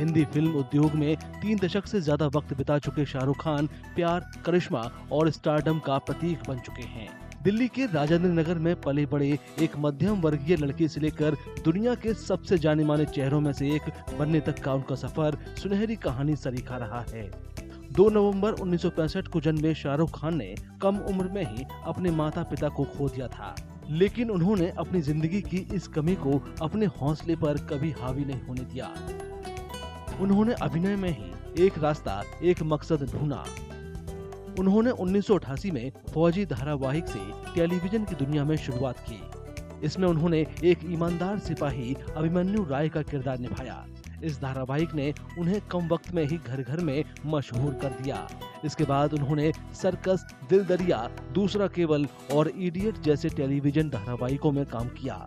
Hindi film उद्योग में 3 दशक से ज्यादा वक्त बिता चुके शाहरुख खान प्यार, करिश्मा और स्टारडम का प्रतीक बन चुके हैं। दिल्ली के राजेंद्र नगर में पले बड़े एक मध्यम वर्गीय लड़के से लेकर दुनिया के सबसे जाने माने चेहरों में से एक बनने तक का उनका सफर सुनहरी कहानी सरीखा रहा है। 2 नवंबर 1965 को जन्मे शाहरुख खान ने कम उम्र में ही अपने माता पिता को खो दिया था, लेकिन उन्होंने अपनी जिंदगी की इस कमी को अपने हौसले पर कभी हावी नहीं होने दिया। उन्होंने अभिनय में ही एक रास्ता, एक मकसद ढूंढा। उन्होंने 1988 में फौजी धारावाहिक से टेलीविजन की दुनिया में शुरुआत की। इसमें उन्होंने एक ईमानदार सिपाही अभिमन्यु राय का किरदार निभाया। इस धारावाहिक ने उन्हें कम वक्त में ही घर घर में मशहूर कर दिया। इसके बाद उन्होंने सर्कस, दिल दरिया, दूसरा केवल और इडियट जैसे टेलीविजन धारावाहिकों में काम किया।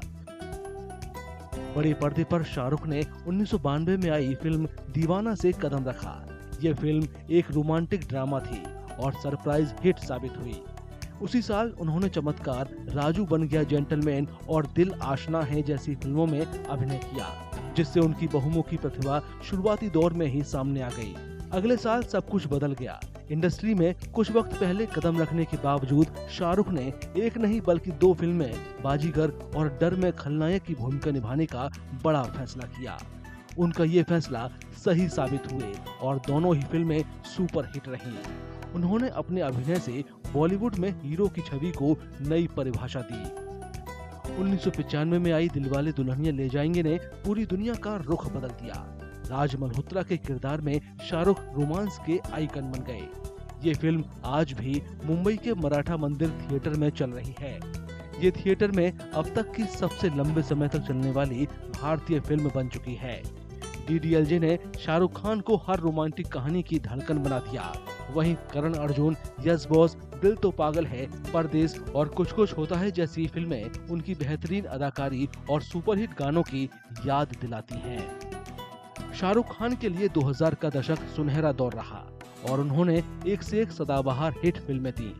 बड़े पर्दे पर शाहरुख ने 1992 में आई फिल्म दीवाना से कदम रखा। ये फिल्म एक रोमांटिक ड्रामा थी और सरप्राइज हिट साबित हुई। उसी साल उन्होंने चमत्कार, राजू बन गया जेंटलमैन और दिल आशना है जैसी फिल्मों में अभिनय किया, जिससे उनकी बहुमुखी प्रतिभा शुरुआती दौर में ही सामने आ गई। अगले साल सब कुछ बदल गया। इंडस्ट्री में कुछ वक्त पहले कदम रखने के बावजूद शाहरुख ने एक नहीं बल्कि 2 फिल्में बाजीगर और डर में खलनायक की भूमिका निभाने का बड़ा फैसला किया। उनका ये फैसला सही साबित हुए और दोनों ही फिल्में सुपर हिट रहीं। उन्होंने अपने अभिनय से बॉलीवुड में हीरो की छवि को नई परिभाषा दी। 1995 में आई दिलवाले दुल्हनिया ले जाएंगे ने पूरी दुनिया का रुख बदल दिया। राज मल्होत्रा के किरदार में शाहरुख रोमांस के आइकन बन गए। ये फिल्म आज भी मुंबई के मराठा मंदिर थिएटर में चल रही है। ये थिएटर में अब तक की सबसे लंबे समय तक चलने वाली भारतीय फिल्म बन चुकी है। DDLJ ने शाहरुख खान को हर रोमांटिक कहानी की धड़कन बना दिया। वहीं करण अर्जुन, यस बॉस, दिल तो पागल है, परदेस और कुछ कुछ होता है जैसी फिल्में उनकी बेहतरीन अदाकारी और सुपरहिट गानों की याद दिलाती हैं। शाहरुख खान के लिए 2000 का दशक सुनहरा दौर रहा और उन्होंने एक से एक सदाबहार हिट फिल्में दी।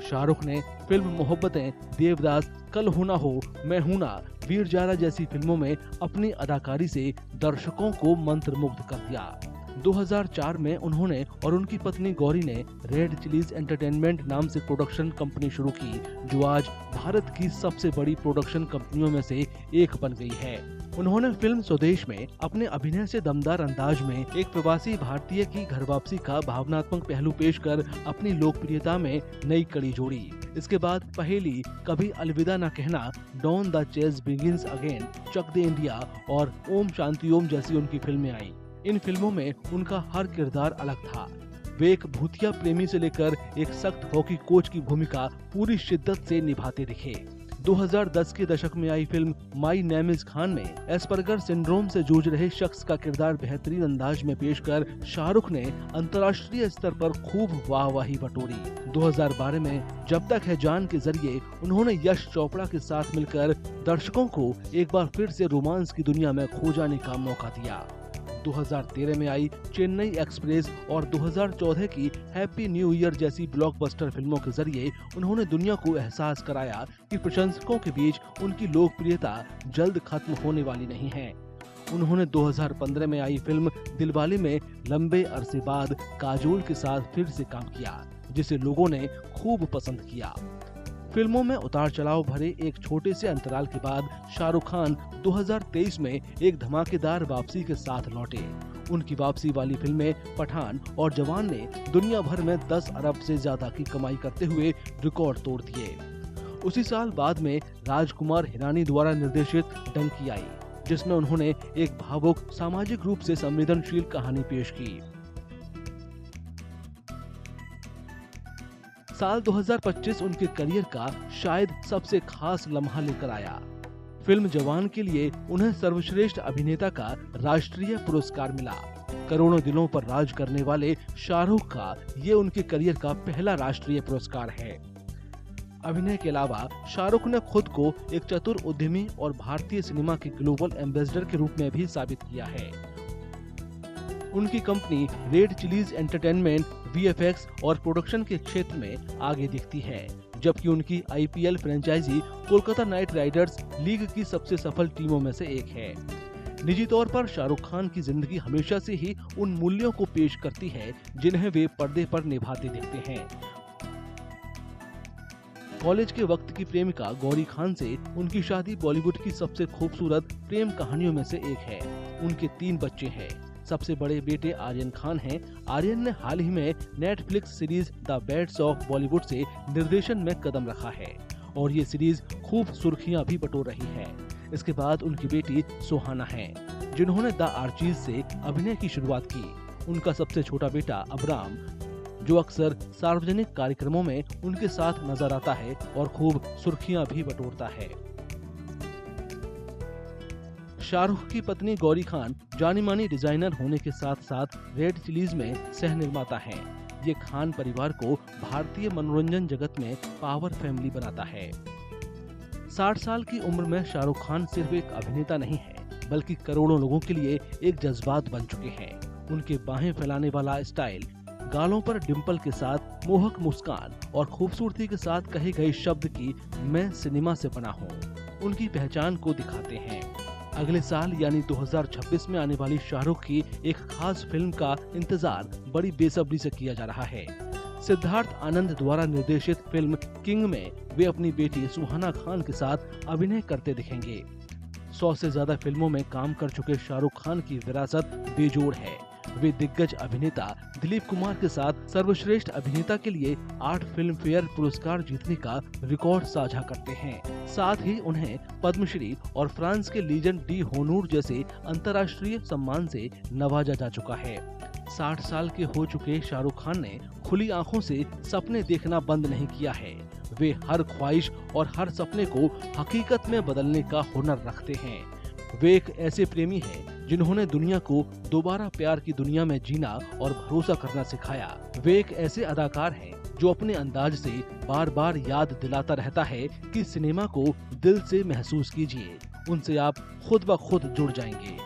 शाहरुख ने फिल्म मोहब्बतें, देवदास, कल हो ना हो, मैं हूं ना, वीर जारा जैसी फिल्मों में अपनी अदाकारी से दर्शकों को मंत्रमुग्ध कर दिया। 2004 में उन्होंने और उनकी पत्नी गौरी ने रेड चिलीज एंटरटेनमेंट नाम से प्रोडक्शन कंपनी शुरू की, जो आज भारत की सबसे बड़ी प्रोडक्शन कंपनियों में से एक बन गई है। उन्होंने फिल्म स्वदेश में अपने अभिनय से दमदार अंदाज में एक प्रवासी भारतीय की घर वापसी का भावनात्मक पहलू पेश कर अपनी लोकप्रियता में नई कड़ी जोड़ी। इसके बाद पहेली, कभी Alvida Na Kehna, Don the chase begins again, Chak De India और ओम शांति ओम जैसी उनकी फिल्में आईं। इन फिल्मों में उनका हर किरदार अलग था। वे एक भूतिया प्रेमी से लेकर एक सख्त हॉकी कोच की भूमिका पूरी शिद्दत से निभाते दिखे। 2010 के दशक में आई film my name is Khan में एस्पर्गर सिंड्रोम से जूझ रहे शख्स का किरदार बेहतरीन अंदाज में पेश कर शाहरुख ने अंतर्राष्ट्रीय स्तर पर खूब वाहवाही बटोरी। 2012 में जब तक है जान के जरिए उन्होंने यश चोपड़ा के साथ मिलकर दर्शकों को एक बार फिर से रोमांस की दुनिया में खो जाने का मौका दिया। 2013 में आई चेन्नई एक्सप्रेस और 2014 की हैप्पी न्यू ईयर जैसी ब्लॉकबस्टर फिल्मों के जरिए उन्होंने दुनिया को एहसास कराया कि प्रशंसकों के बीच उनकी लोकप्रियता जल्द खत्म होने वाली नहीं है। उन्होंने 2015 में आई फिल्म दिलवाले में लंबे अरसे बाद काजोल के साथ फिर से काम किया, जिसे लोगों ने खूब पसंद किया। फिल्मों में उतार चढ़ाव भरे एक छोटे से अंतराल के बाद शाहरुख खान 2023 में एक धमाकेदार वापसी के साथ लौटे। उनकी वापसी वाली फिल्में पठान और जवान ने दुनिया भर में 10 अरब से ज्यादा की कमाई करते हुए रिकॉर्ड तोड़ दिए। उसी साल बाद में राजकुमार हिरानी द्वारा निर्देशित डंकी आई, जिसमें उन्होंने एक भावुक, सामाजिक रूप से संवेदनशील कहानी पेश की। साल 2025 उनके करियर का शायद सबसे खास लम्हा लेकर आया। फिल्म जवान के लिए उन्हें सर्वश्रेष्ठ अभिनेता का राष्ट्रीय पुरस्कार मिला। करोड़ों दिलों पर राज करने वाले शाहरुख का ये उनके करियर का पहला राष्ट्रीय पुरस्कार है। अभिनय के अलावा शाहरुख ने खुद को एक चतुर उद्यमी और भारतीय सिनेमा के ग्लोबल एम्बेसडर के रूप में भी साबित किया है। उनकी company Red Chillies Entertainment VFX और प्रोडक्शन के क्षेत्र में आगे दिखती है, जबकि उनकी IPL franchise Kolkata Knight Riders league की सबसे सफल टीमों में से एक है। निजी तौर पर शाहरुख खान की जिंदगी हमेशा से ही उन मूल्यों को पेश करती है जिन्हें वे पर्दे पर निभाते दिखते हैं। कॉलेज के वक्त की प्रेमिका गौरी खान से उनकी शादी बॉलीवुड की सबसे खूबसूरत प्रेम कहानियों में से एक है। उनके 3 बच्चे हैं। सबसे बड़े बेटे आर्यन खान हैं। आर्यन ने हाल ही में Netflix series the beds of Bollywood से निर्देशन में कदम रखा है और ये सीरीज खूब सुर्खियां भी बटोर रही है। इसके बाद उनकी बेटी सुहाना है, जिन्होंने द आर्चीज से अभिनय की शुरुआत की। उनका सबसे छोटा बेटा अबराम, जो अक्सर सार्वजनिक कार्यक्रमों में उनके साथ नजर आता है और खूब सुर्खियां भी बटोरता है। शाहरुख की पत्नी गौरी खान जानी मानी डिजाइनर होने के साथ साथ रेड चिलीज में सह निर्माता हैं। ये खान परिवार को भारतीय मनोरंजन जगत में पावर फैमिली बनाता है। 60 साल की उम्र में शाहरुख खान सिर्फ एक अभिनेता नहीं है, बल्कि करोड़ों लोगों के लिए एक जज्बात बन चुके हैं। उनके बाहें फैलाने वाला स्टाइल, गालों पर डिंपल के साथ मोहक मुस्कान और खूबसूरती के साथ कहे गए शब्द की मैं सिनेमा से बना हूँ, उनकी पहचान को दिखाते हैं। अगले साल यानी 2026 में आने वाली शाहरुख की एक खास फिल्म का इंतजार बड़ी बेसब्री से किया जा रहा है। सिद्धार्थ आनंद द्वारा निर्देशित फिल्म किंग में वे अपनी बेटी सुहाना खान के साथ अभिनय करते दिखेंगे। 100 से ज्यादा फिल्मों में काम कर चुके शाहरुख खान की विरासत बेजोड़ है। वे दिग्गज अभिनेता दिलीप कुमार के साथ सर्वश्रेष्ठ अभिनेता के लिए 8 फिल्म फेयर पुरस्कार जीतने का रिकॉर्ड साझा करते हैं। साथ ही उन्हें पद्मश्री और फ्रांस के लीजेंड डी होनूर जैसे अंतर्राष्ट्रीय सम्मान से नवाजा जा चुका है। 60 साल के हो चुके शाहरुख खान ने खुली आंखों से सपने देखना बंद नहीं किया है। वे हर ख्वाहिश और हर सपने को हकीकत में बदलने का हुनर रखते हैं। वे एक ऐसे प्रेमी हैं जिन्होंने दुनिया को दोबारा प्यार की दुनिया में जीना और भरोसा करना सिखाया। वे एक ऐसे अदाकार हैं जो अपने अंदाज से बार बार याद दिलाता रहता है कि सिनेमा को दिल से महसूस कीजिए, उनसे आप खुद ब खुद जुड़ जाएंगे।